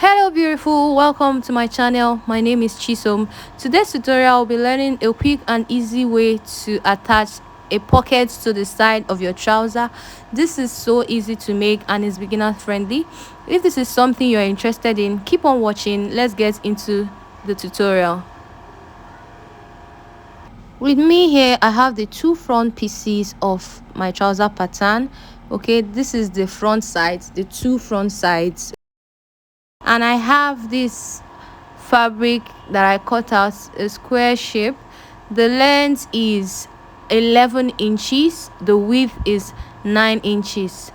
Hello beautiful, welcome to my channel. My name is Chisom. Today's tutorial will be learning a quick and easy way to attach a pocket to the side of your trouser. This is so easy to make and is beginner friendly. If this is something you're interested in, keep on watching. Let's get into the tutorial. With me here, I have the two front pieces of my trouser pattern. Okay, this is the front sides, the two front sides, and I have this fabric that I cut out a square shape. The length is 11 inches, the width is 9 inches.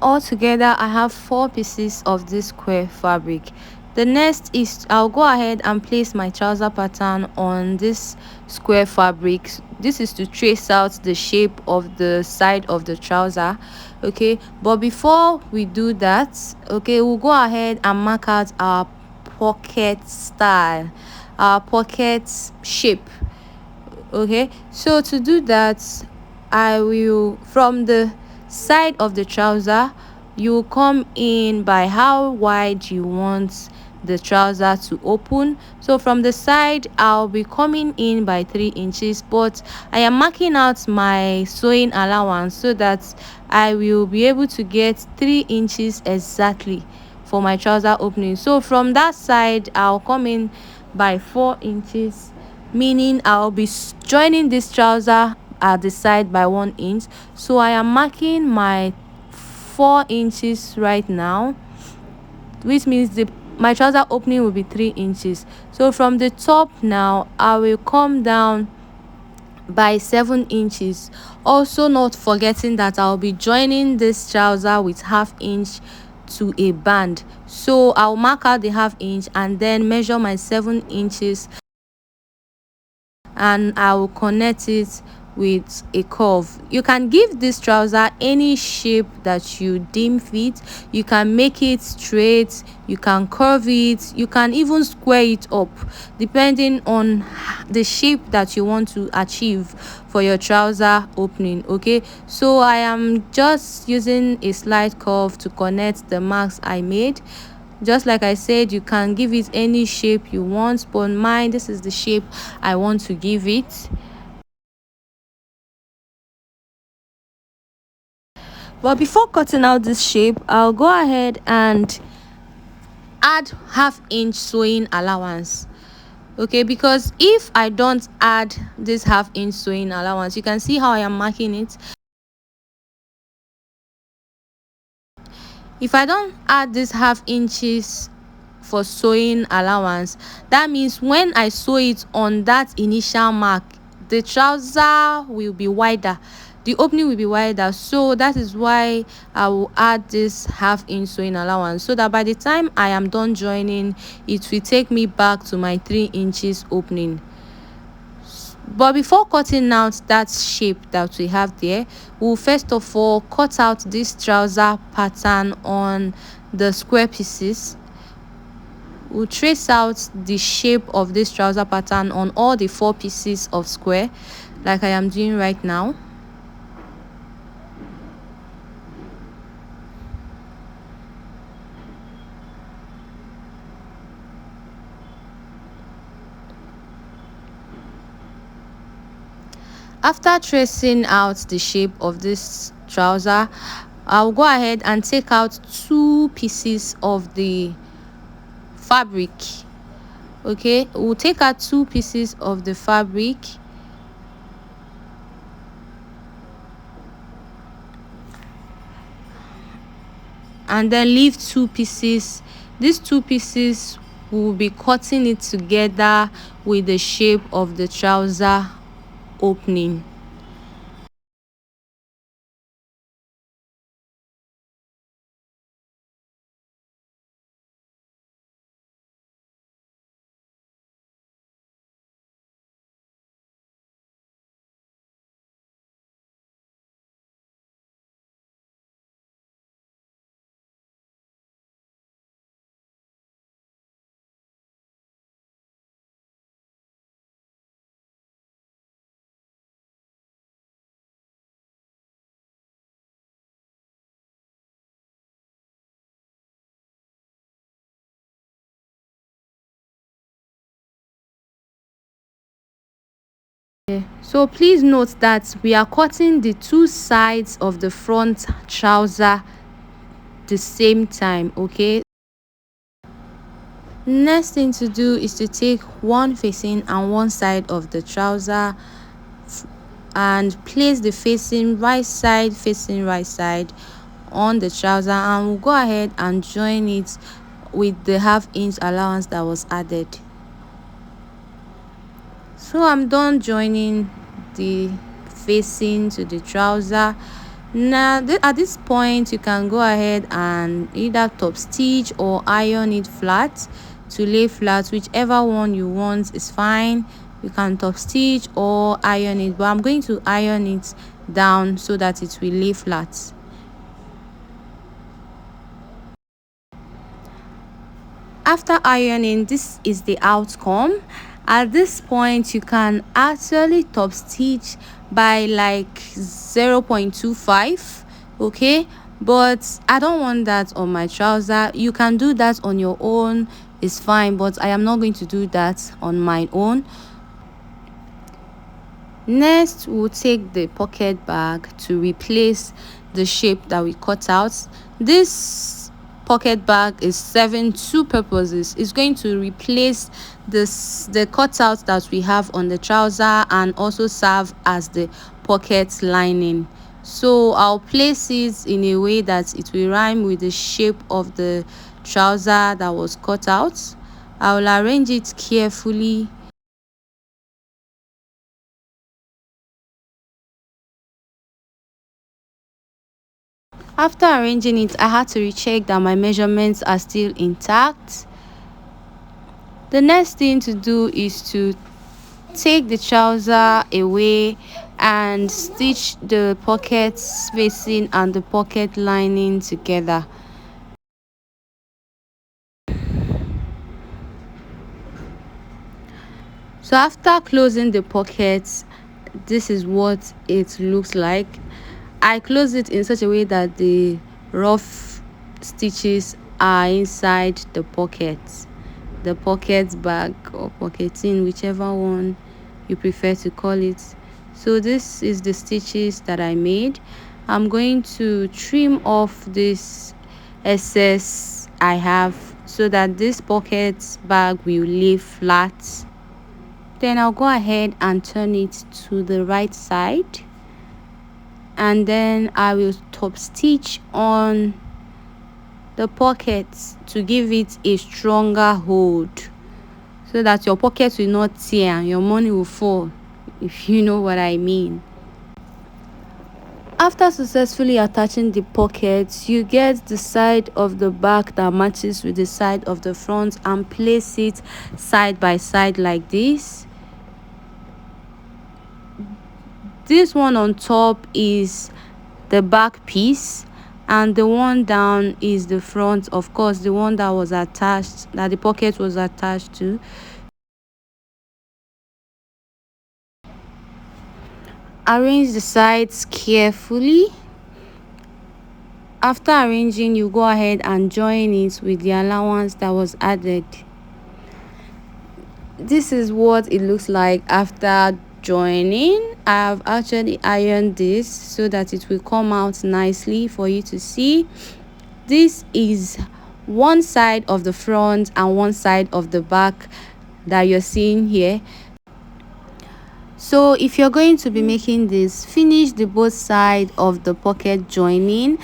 Altogether I have 4 pieces of this square fabric. The next is I'll go ahead and place my trouser pattern on this square fabric. This is to trace out the shape of the side of the trouser. Okay, but before we do that, okay, we'll go ahead and mark out our pocket style, our pocket shape. Okay, so to do that, I will, from the side of the trouser, you come in by how wide you want the trouser to open. So from the side, I'll be coming in by 3 inches, but I am marking out my sewing allowance so that I will be able to get 3 inches exactly for my trouser opening. So from that side, I'll come in by 4 inches, meaning I'll be joining this trouser at the side by 1 inch. So I am marking my 4 inches right now, which means my trouser opening will be 3 inches. So from the top now, I will come down by 7 inches, also not forgetting that I'll be joining this trouser with half inch to a band. So I'll mark out the half inch and then measure my 7 inches, and I will connect it with a curve. You can give this trouser any shape that you deem fit. You can make it straight, you can curve it, you can even square it up depending on the shape that you want to achieve for your trouser opening. Okay, so I am just using a slight curve to connect the marks I made. Just like I said, you can give it any shape you want, but mine, this is the shape I want to give it. But before cutting out this shape, I'll go ahead and add half inch sewing allowance. Okay, because if I don't add this half inch sewing allowance, you can see how I am marking it. If I don't add this half inches for sewing allowance, that means when I sew it on that initial mark, the trouser will be wider, the opening will be wider. So that is why I will add this half inch sewing allowance, so that by the time I am done joining, it will take me back to my 3 inches opening. But before cutting out that shape that we have there, we'll first of all cut out this trouser pattern on the square pieces. We'll trace out the shape of this trouser pattern on all the 4 pieces of square, like I am doing right now. After tracing out the shape of this trouser, I'll go ahead and take out 2 pieces of the fabric. Okay, we'll take out 2 pieces of the fabric and then leave 2 pieces. These 2 pieces will be cutting it together with the shape of the trouser opening. So please note that we are cutting the two sides of the front trouser the same time. Okay, next thing to do is to take one facing and one side of the trouser and place the facing right side on the trouser, and we'll go ahead and join it with the ½ inch allowance that was added. So I'm done joining the facing to the trouser. Now at this point you can go ahead and either top stitch or iron it flat to lay flat, whichever one you want is fine. You can top stitch or iron it, but I'm going to iron it down so that it will lay flat. After ironing, this is the outcome. At this point you can actually top stitch by like 0.25, okay, but I don't want that on my trouser. You can do that on your own, it's fine, but I am not going to do that on my own. Next, we'll take the pocket bag to replace the shape that we cut out. This pocket bag is serving two purposes. It's going to replace the cutout that we have on the trouser and also serve as the pocket lining. So I'll place it in a way that it will rhyme with the shape of the trouser that was cut out. I will arrange it carefully. After arranging it, I had to recheck that my measurements are still intact. The next thing to do is to take the trouser away and stitch the pocket spacing and the pocket lining together. So after closing the pockets, this is what it looks like. I close it in such a way that the rough stitches are inside the pockets, the pocket bag or pocketing, whichever one you prefer to call it. So this is the stitches that I made. I'm going to trim off this excess I have so that this pocket bag will lay flat. Then I'll go ahead and turn it to the right side, and then I will top stitch on the pockets to give it a stronger hold so that your pockets will not tear and your money will fall, if you know what I mean. After successfully attaching the pockets, you get the side of the back that matches with the side of the front and place it side by side like this. This one on top is the back piece and the one down is the front, of course, the one that was attached, that the pocket was attached to. Arrange the sides carefully. After arranging, you go ahead and join it with the allowance that was added. This is what it looks like after joining. I've actually ironed this so that it will come out nicely for you to see. This is one side of the front and one side of the back that you're seeing here. So if you're going to be making this, finish the both side of the pocket joining,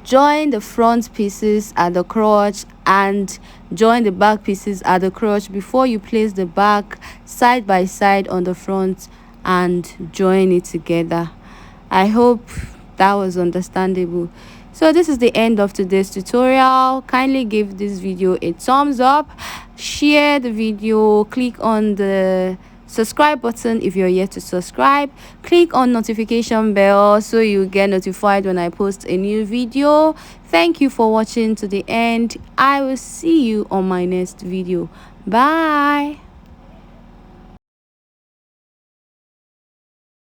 join the front pieces at the crotch and join the back pieces at the crotch before you place the back side by side on the front and join it together. I hope that was understandable. So this is the end of today's tutorial. Kindly give this video a thumbs up, share the video, click on the subscribe button if you're yet to subscribe, click on notification bell so you get notified when I post a new video. Thank you for watching to the end. I will see you on my next video. Bye.